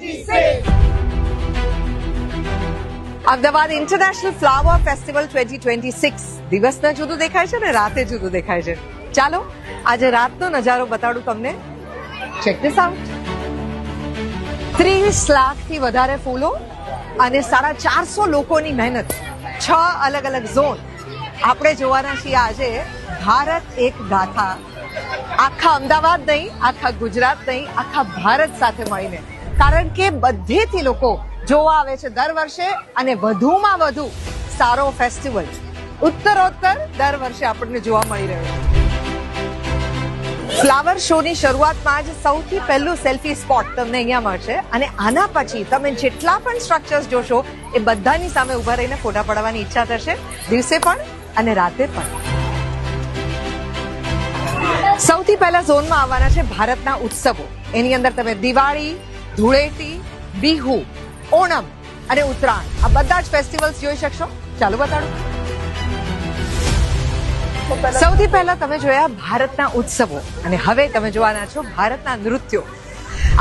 2026. Ahmedabad international flower festival 2026 દિવસના જુદું દેખાય છે ને રાતે જુદું દેખાય છે. ચાલો આજે રાતનો નજારો બતાડું તમને. Check this out. 30 લાખથી વધારે ફૂલો અને 450 લોકોની મહેનત, 6 અલગ અલગ ઝોન. આપણે જોવાના છીએ આજે ભારત એક ગાથા. આખા અમદાવાદ નહીં, આખા ગુજરાત નહીં, આખા ભારત સાથે મળીને, કારણ કે બધેથી લોકો જોવા આવે છે દર વર્ષે અને વધુમાં વધુ સારો ફેસ્ટિવલ ઉત્તરોત્તર દર વર્ષે આપણને જોવા મળી રહ્યો છે. ફ્લાવર શોની શરૂઆતમાં જ સૌથી પહેલું સેલ્ફી સ્પોટ તમને અહીંયા મળશે અને આના પછી તમે જેટલા પણ સ્ટ્રક્ચર્સ જોશો એ બધાની સામે ઉભા રહીને ફોટા પડાવવાની ઈચ્છા થશે, દિવસે પણ અને રાતે પણ. સૌથી પહેલા ઝોનમાં આવવાના છે ભારતના ઉત્સવો. એની અંદર તમે દિવાળી, ધૂળેટી, બિહુ, ઓણમ અને ઉત્તરાયણ આ બધા જ ફેસ્ટિવલ્સ જોઈ શકશો. ચાલો બતાડું. સૌથી પહેલા તમે જોયા ભારતના ઉત્સવો અને હવે તમે જોવાના છો ભારતના નૃત્યો.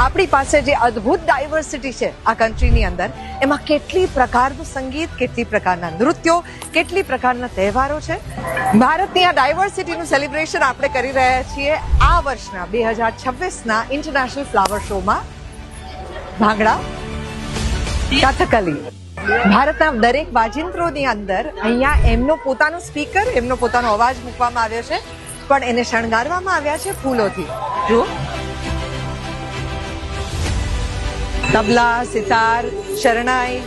આપણી પાસે જે અદ્ભુત ડાયવર્સિટી છે આ કન્ટ્રીની અંદર, એમાં કેટલી પ્રકારનું સંગીત, કેટલી પ્રકારના નૃત્યો, કેટલી પ્રકારના તહેવારો છે. ભારતની આ ડાયવર્સિટીનું સેલિબ્રેશન આપણે કરી રહ્યા છીએ આ વર્ષના 2026ના ઇન્ટરનેશનલ ફ્લાવર શોમાં. ભાંગડા, કથકલી, ભારતના દરેક વાજિંત્રોની અંદર અહીંયા એમનો પોતાનો સ્પીકર, એમનો પોતાનો અવાજ મૂકવામાં આવ્યો છે, પણ એને શણગારવામાં આવ્યા છે ફૂલોથી. જુઓ, તબલા, સિતાર, શરણાઈ.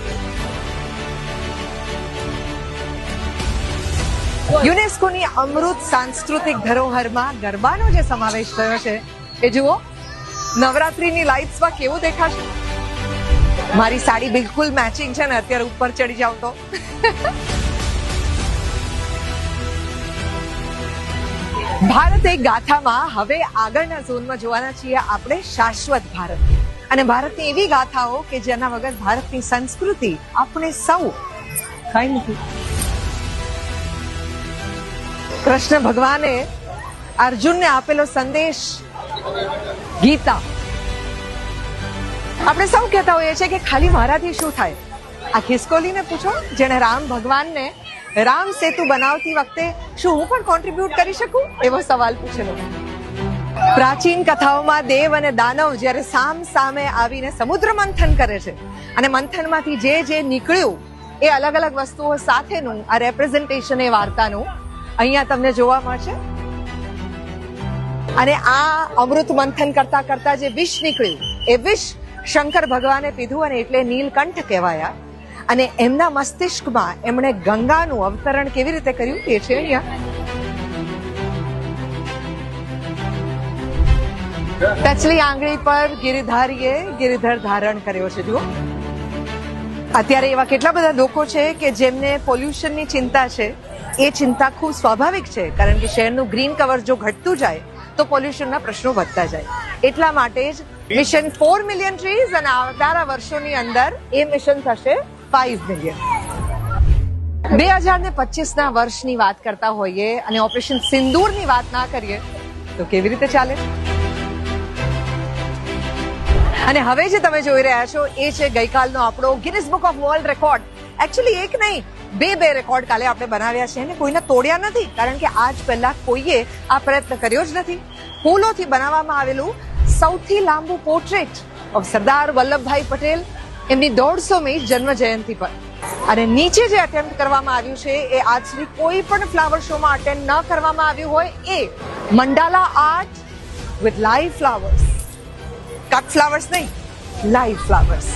યુનેસ્કોની અમૃત સાંસ્કૃતિક ધરોહરમાં ગરબાનો જે સમાવેશ થયો છે એ જુઓ. નવરાત્રીની લાઇટ્સમાં કેવું દેખાશે. મારી સાડી બિલકુલ મેચિંગ છે ને, અત્યારે ઉપર ચડી જાવ તો. ભારત એક ગાથામાં હવે આગળના ઝોનમાં જોવાના છીએ આપણે શાશ્વત ભારત. અને ભારતની એવી ગાથાઓ કે જેના વગર ભારતની સંસ્કૃતિ આપણે સૌ કઈ નથી. કૃષ્ણ ભગવાને અર્જુનને આપેલો સંદેશ ગીતા. આપણે સૌ કહેતા હોઈએ છીએ કે ખાલી મારાથી શું થાય. આ ખિસકોલીને પૂછો, જેણે રામ ભગવાનને રામ સેતુ બનાવતી વખતે શું હું પણ કોન્ટ્રીબ્યુટ કરી શકું એવો સવાલ પૂછેલો. પ્રાચીન કથાઓમાં દેવ અને દાનવ જ્યારે સામ સામે આવીને સમુદ્ર મંથન કરે છે અને મંથનમાંથી જે નીકળ્યું એ અલગ અલગ વસ્તુઓ સાથેનું આ રેપ્રેઝન્ટેશન એ વાર્તાનું અહીંયા તમને જોવા મળશે. અને આ અમૃત મંથન કરતા કરતા જે વિષ નીકળ્યું એ વિષ શંકર ભગવાને પીધું અને એટલે નીલકંઠ કહેવાયા. અને એમના મસ્તિષ્કમાં એમણે ગંગાનું અવતરણ કેવી રીતે કર્યું એ છે અહીંયા. ટચલી આંગળી પર ગિરિધારીએ ગિરિધર ધારણ કર્યો છે. જુઓ, અત્યારે એવા કેટલા બધા લોકો છે કે જેમને પોલ્યુશનની ચિંતા છે. એ ચિંતા ખૂબ સ્વાભાવિક છે, કારણ કે શહેરનું ગ્રીન કવર જો ઘટતું જાય તો પોલ્યુશનના પ્રશ્નો વધતા જાય. એટલા માટે જ મિશન 4 મિલિયન ટ્રીઝ અને આવનારા વર્ષોની અંદર એ મિશન થશે 5 મિલિયન. 2025ના વર્ષની વાત કરતા હોઈએ અને ઓપરેશન સિંદૂરની વાત ના કરીએ તો કેવી રીતે ચાલે. અને હવે જે તમે જોઈ રહ્યા છો એ છે ગઈકાલનો આપણો Guinness book of world record. Actually એક નહીં, બે રેકોર્ડ કાલે આપણે બનાવ્યા છે અને કોઈને તોડ્યા નથી, કારણ કે આજ પહેલા કોઈએ આ પ્રયત્ન કર્યો જ નથી. ફૂલોથી બનાવવામાં આવેલું સૌથી લાંબુ પોર્ટ્રેટ ઓફ સરદાર વલ્લભભાઈ પટેલ એમની 150મી જન્મ જયંતિ પર. અને નીચે જે અટેમ્પ્ટ કરવામાં આવ્યું છે એ આજ સુધી કોઈ પણ ફ્લાવર શોમાં અટેમ્પ્ટ ન કરવામાં આવ્યું હોય એ mandala art with live flowers. Cut flowers નહીં, live flowers.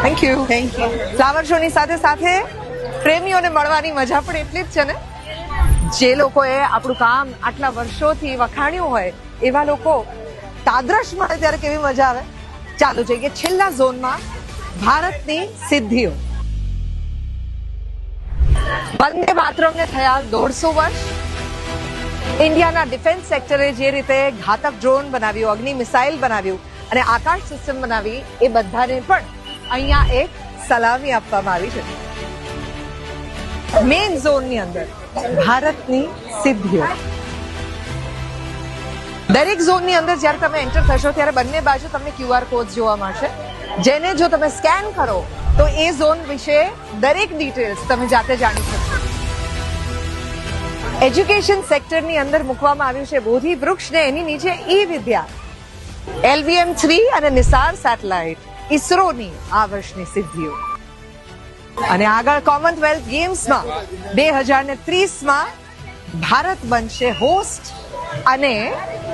Thank you. Flower show ની સાથે સાથે પ્રેમીઓને મળવાની મજા પણ એટલી જ છે ને. જે લોકોએ આપણું કામ આટલા વર્ષોથી વખાણ્યું હોય એવા લોકો તાદ્રશ મળે ત્યારે કેવી મજા આવે. ચાલો જઈએ છેલ્લા ઝોનમાં, ભારતની સિદ્ધિઓ. વંદે માતરમને થયા 150 વર્ષ. ઇન્ડિયાના ડિફેન્સ સેક્ટરે જે રીતે ઘાતક ડ્રોન બનાવ્યું, અગ્નિ મિસાઇલ બનાવ્યું અને આકાશ સિસ્ટમ બનાવી, એ બધાને પણ અહીંયા એક સલામી આપવામાં આવી છે. મેઇન ઝોનની અંદર ભારતની સિદ્ધિઓ. દરેક ઝોનની અંદર જ્યારે તમે એન્ટર થશો ત્યારે બંને બાજુ તમને QR કોડ જોવા મળશે, જેને જો તમે સ્કેન કરો તો એ ઝોન વિશે દરેક ડિટેલ્સ તમે જાતે જાણી શકશો. એજ્યુકેશન સેક્ટરની અંદર મૂકવામાં આવ્યું છે બોધિ વૃક્ષ ને એની નીચે વિદ્યા, LVM-3 અને નિસાર સેટેલાઇટ, ઇસરોની આ વર્ષની સિદ્ધિઓ. અને આગળ કોમનવેલ્થ ગેમ્સમાં 2030માં ભારત બનશે હોસ્ટ અને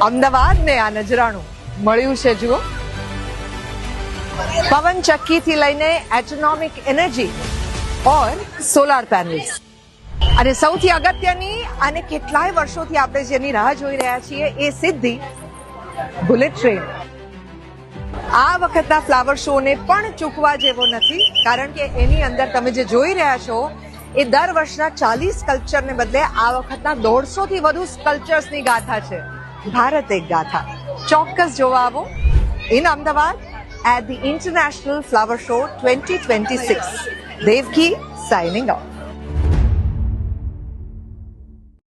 અમદાવાદને આ નજરાણું મળ્યું છે. જુઓ, પવન ચક્કીથી લઈને એટોમિક એનર્જી ઓર સોલાર પેનલ્સ, અને સૌથી અગત્યની અને કેટલાય વર્ષોથી આપણે જેની રાહ જોઈ રહ્યા છીએ એ સિદ્ધિ બુલેટ ટ્રેન. આ વખતના ફ્લાવર શો ને પણ ચૂકવા જેવો નથી, કારણ કે એની અંદર તમે જે જોઈ રહ્યા છો એ દર વર્ષના 40 સ્કલ્પચરને બદલે આ વખતના 150 થી વધુ સ્કલ્પચર્સની ગાથા છે. ભારત એક ગાથા. ચોક્કસ જોવા આવો in Ahmedabad at the International Flower Show 2026. Devki signing out.